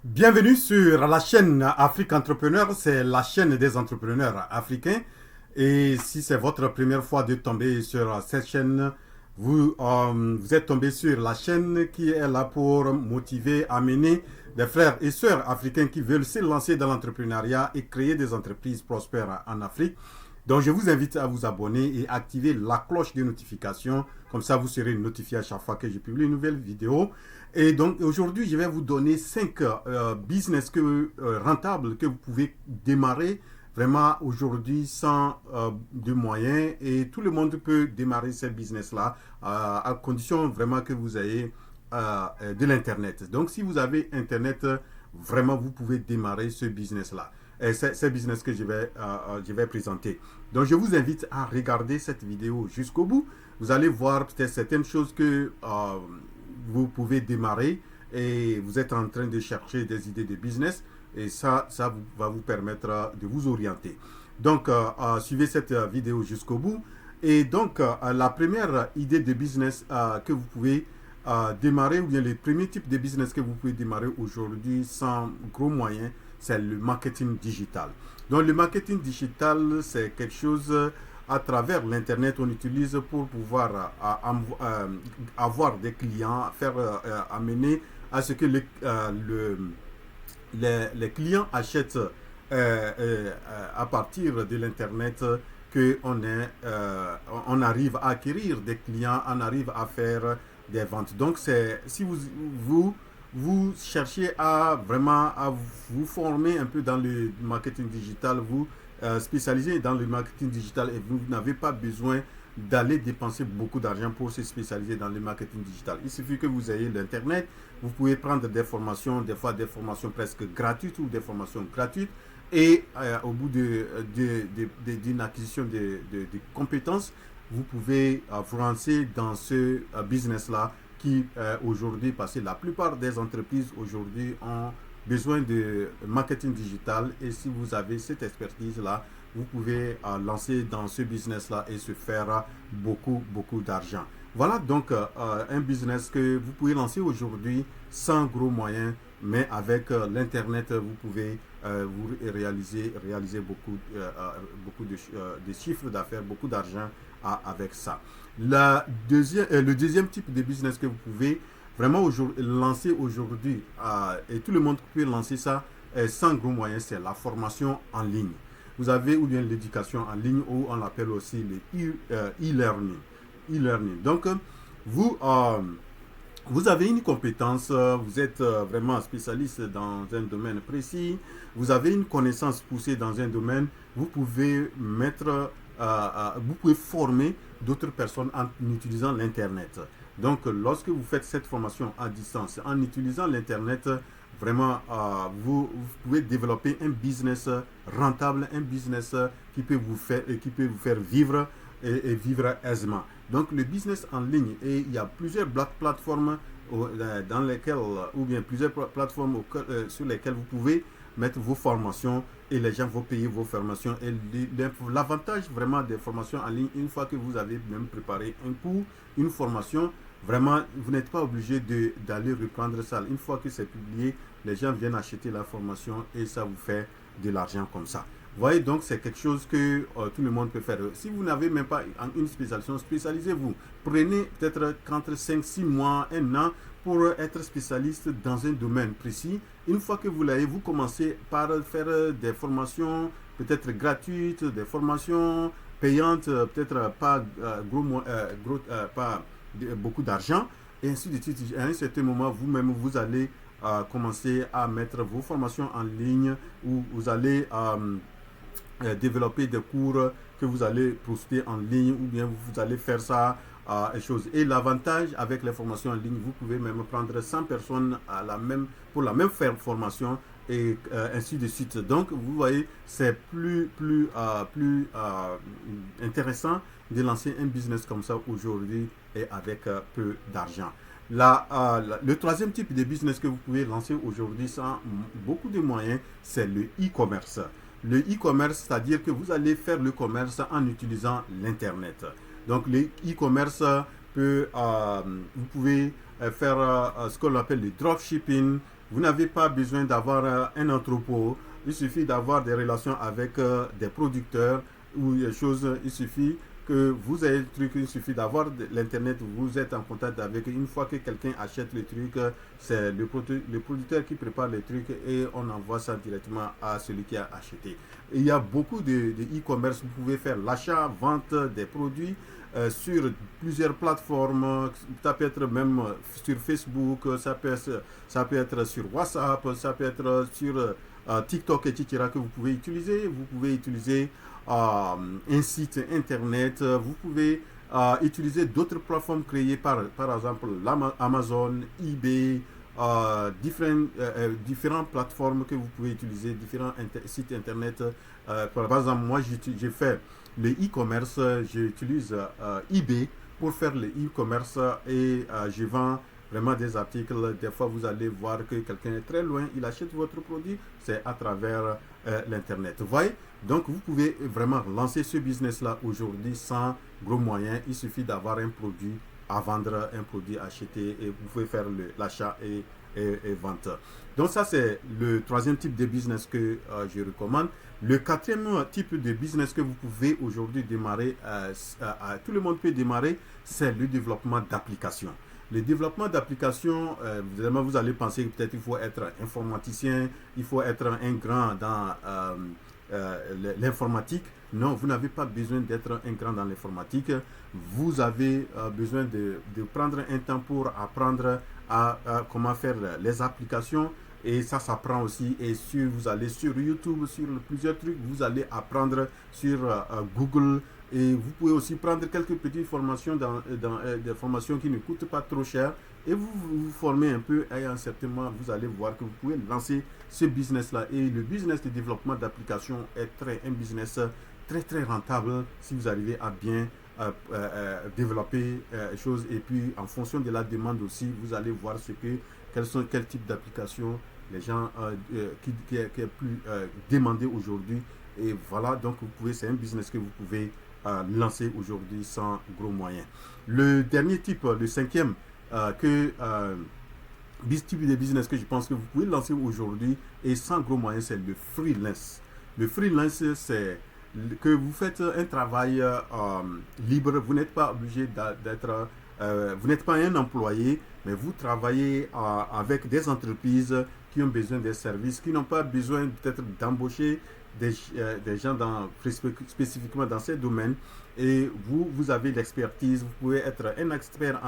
Bienvenue sur la chaîne Afrique Entrepreneur, c'est la chaîne des entrepreneurs africains. Et si c'est votre première fois de tomber sur cette chaîne, vous êtes tombé sur la chaîne qui est là pour motiver, amener des frères et sœurs africains qui veulent se lancer dans l'entrepreneuriat et créer des entreprises prospères en Afrique. Donc je vous invite à vous abonner et activer la cloche de notification. Comme ça, vous serez notifié à chaque fois que je publie une nouvelle vidéo. Et donc aujourd'hui, je vais vous donner 5 business rentables que vous pouvez démarrer vraiment aujourd'hui sans de moyens. Et tout le monde peut démarrer ces business-là à condition vraiment que vous ayez de l'Internet. Donc si vous avez Internet, vraiment vous pouvez démarrer ce business-là. C'est business que je vais présenter. Donc je vous invite à regarder cette vidéo jusqu'au bout. Vous allez voir peut-être certaines choses que vous pouvez démarrer et vous êtes en train de chercher des idées de business et ça va vous permettre de vous orienter. Donc suivez cette vidéo jusqu'au bout. Et donc la première idée de business que vous pouvez démarrer, ou bien le premier type de business que vous pouvez démarrer aujourd'hui sans gros moyens, c'est le marketing digital. Donc le marketing digital, c'est quelque chose à travers l'internet on utilise pour pouvoir avoir des clients, faire amener à ce que les clients achètent à partir de l'internet, que on arrive à acquérir des clients, on arrive à faire des ventes. Donc c'est si vous cherchez à vraiment à vous former un peu dans le marketing digital, vous spécialisez dans le marketing digital et vous n'avez pas besoin d'aller dépenser beaucoup d'argent pour se spécialiser dans le marketing digital. Il suffit que vous ayez l'internet, vous pouvez prendre des formations, des fois des formations presque gratuites ou des formations gratuites, et au bout d'une acquisition de compétences, vous pouvez vous lancer dans ce business-là qui aujourd'hui, parce que la plupart des entreprises aujourd'hui ont besoin de marketing digital, et si vous avez cette expertise-là, vous pouvez lancer dans ce business-là et se faire beaucoup d'argent. Voilà donc un business que vous pouvez lancer aujourd'hui sans gros moyens, mais avec l'internet, vous pouvez vous réaliser beaucoup de chiffres d'affaires, beaucoup d'argent avec ça. Le deuxième type de business que vous pouvez vraiment lancer aujourd'hui, et tout le monde peut lancer ça sans gros moyens, c'est la formation en ligne. Vous avez ou bien l'éducation en ligne, ou on l'appelle aussi le e-learning. Donc, vous, vous avez une compétence, vous êtes vraiment spécialiste dans un domaine précis, vous avez une connaissance poussée dans un domaine, vous pouvez vous pouvez former d'autres personnes en utilisant l'Internet. Donc, lorsque vous faites cette formation à distance, en utilisant l'Internet, vraiment, vous pouvez développer un business rentable, un business qui peut vous faire vivre et vivre aisément. Donc, le business en ligne, et il y a plusieurs plateformes dans lesquelles, ou bien plusieurs plateformes sur lesquelles vous pouvez mettre vos formations, et les gens vont payer vos formations. Et l'avantage vraiment des formations en ligne, une fois que vous avez même préparé un cours, une formation, vraiment, vous n'êtes pas obligé d'aller reprendre ça. Une fois que c'est publié, les gens viennent acheter la formation et ça vous fait de l'argent comme ça. Vous voyez, donc c'est quelque chose que tout le monde peut faire. Si vous n'avez même pas une spécialisation, spécialisez-vous. Prenez peut-être entre 5, 6 mois, 1 an pour être spécialiste dans un domaine précis. Une fois que vous l'avez, vous commencez par faire des formations peut-être gratuites, des formations payantes, peut-être pas pas beaucoup d'argent, et ainsi de suite. À un certain moment, vous-même, vous allez commencer à mettre vos formations en ligne, où vous allez développer des cours que vous allez poster en ligne, ou bien vous allez faire ça chose. Et l'avantage avec les formations en ligne, vous pouvez même prendre 100 personnes pour la même formation, et ainsi de suite. Donc vous voyez, c'est plus intéressant de lancer un business comme ça aujourd'hui et avec peu d'argent. Le troisième type de business que vous pouvez lancer aujourd'hui sans beaucoup de moyens, c'est le e-commerce. Le e-commerce, c'est-à-dire que vous allez faire le commerce en utilisant l'Internet. Donc le e-commerce vous pouvez faire ce qu'on appelle le dropshipping, Vous n'avez pas besoin d'avoir un entrepôt. Il suffit d'avoir des relations avec des producteurs ou des choses. Il suffit que vous ayez le truc, il suffit d'avoir l'internet, vous êtes en contact avec. Une fois que quelqu'un achète le truc, c'est le producteur qui prépare le truc et on envoie ça directement à celui qui a acheté. Il y a beaucoup de e-commerce. Vous pouvez faire l'achat, vente des produits sur plusieurs plateformes. Ça peut être même sur Facebook, ça peut être sur WhatsApp, ça peut être sur TikTok, etc. que vous pouvez utiliser. Vous pouvez utiliser un site internet. Vous pouvez utiliser d'autres plateformes créées par exemple Amazon, eBay, différentes plateformes que vous pouvez utiliser, différents sites internet. Par exemple, moi j'ai fait le e-commerce, j'utilise eBay pour faire le e-commerce et je vends vraiment des articles. Des fois, vous allez voir que quelqu'un est très loin, il achète votre produit, c'est à travers l'internet. Vous voyez? Donc, vous pouvez vraiment lancer ce business-là aujourd'hui sans gros moyens. Il suffit d'avoir un produit à vendre, un produit à acheter et vous pouvez faire l'achat et vente. Donc ça, c'est le troisième type de business que je recommande. Le quatrième type de business que vous pouvez aujourd'hui démarrer, tout le monde peut démarrer, c'est le développement d'applications. Le développement d'applications, vous allez penser que peut-être il faut être informaticien, il faut être un grand dans l'informatique. Non, vous n'avez pas besoin d'être un grand dans l'informatique. Vous avez besoin de prendre un temps pour apprendre à comment faire les applications. Et ça s'apprend aussi. Et si vous allez sur YouTube, sur plusieurs trucs, vous allez apprendre sur Google. Et vous pouvez aussi prendre quelques petites formations des formations qui ne coûtent pas trop cher. Et vous formez un peu et à un certain moment, vous allez voir que vous pouvez lancer ce business-là. Et le business de développement d'applications est un business très très rentable si vous arrivez à bien développer les choses. Et puis en fonction de la demande aussi, vous allez voir quel type d'application les gens qui est plus demandé aujourd'hui. Et voilà, donc c'est un business que vous pouvez lancer aujourd'hui sans gros moyens. Le dernier type, le cinquième, type de business que je pense que vous pouvez lancer aujourd'hui et sans gros moyens, c'est le freelance. Le freelance, c'est que vous faites un travail libre, vous n'êtes pas obligé d'être, vous n'êtes pas un employé, mais vous travaillez avec des entreprises qui ont besoin des services, qui n'ont pas besoin peut-être d'embaucher des gens spécifiquement dans ces domaines. Et vous avez l'expertise, vous pouvez être un expert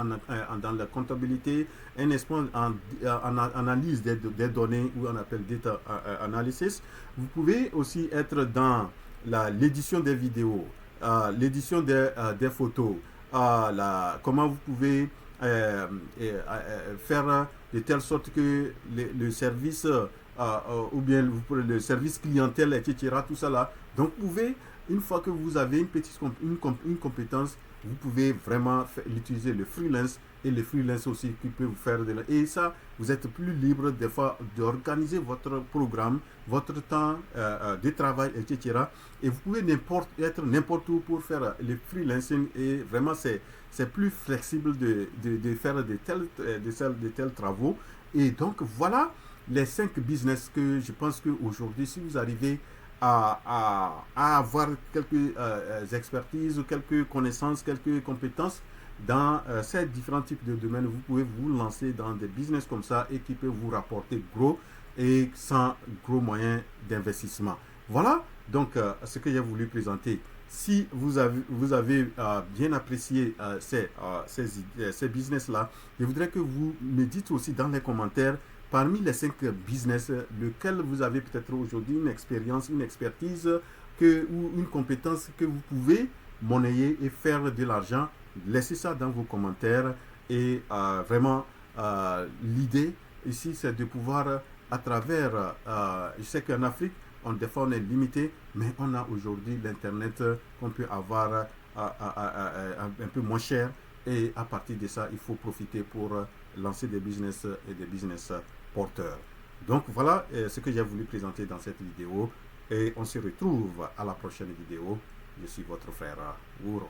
dans la comptabilité, un expert en analyse des données, ou on appelle data analysis. Vous pouvez aussi être dans l'édition des vidéos, l'édition des photos, comment vous pouvez faire de telle sorte que le service ou bien le service clientèle, etc. Tout ça là. Donc vous pouvez, une fois que vous avez une compétence, vous pouvez vraiment utiliser le freelance, et le freelance aussi qui peut vous faire et ça, vous êtes plus libre des fois d'organiser votre programme, votre temps de travail, etc. Et vous pouvez être n'importe où pour faire le freelancing, et vraiment c'est plus flexible de faire de tels travaux. Et donc voilà les 5 business que je pense qu'aujourd'hui, si vous arrivez à avoir quelques expertises, quelques connaissances, quelques compétences dans ces différents types de domaines, vous pouvez vous lancer dans des business comme ça et qui peuvent vous rapporter gros et sans gros moyens d'investissement. Voilà donc ce que j'ai voulu présenter. Si vous avez bien apprécié ces business-là, je voudrais que vous me dites aussi dans les commentaires, parmi les 5 business, lequel vous avez peut-être aujourd'hui une expérience, une expertise ou une compétence que vous pouvez monnayer et faire de l'argent. Laissez ça dans vos commentaires. Et vraiment, l'idée ici, c'est de pouvoir, à travers, je sais qu'en Afrique, des fois on est limité, mais on a aujourd'hui l'Internet qu'on peut avoir un peu moins cher. Et à partir de ça, il faut profiter pour lancer des business et des business porteurs. Donc voilà ce que j'ai voulu présenter dans cette vidéo. Et on se retrouve à la prochaine vidéo. Je suis votre frère Wouro.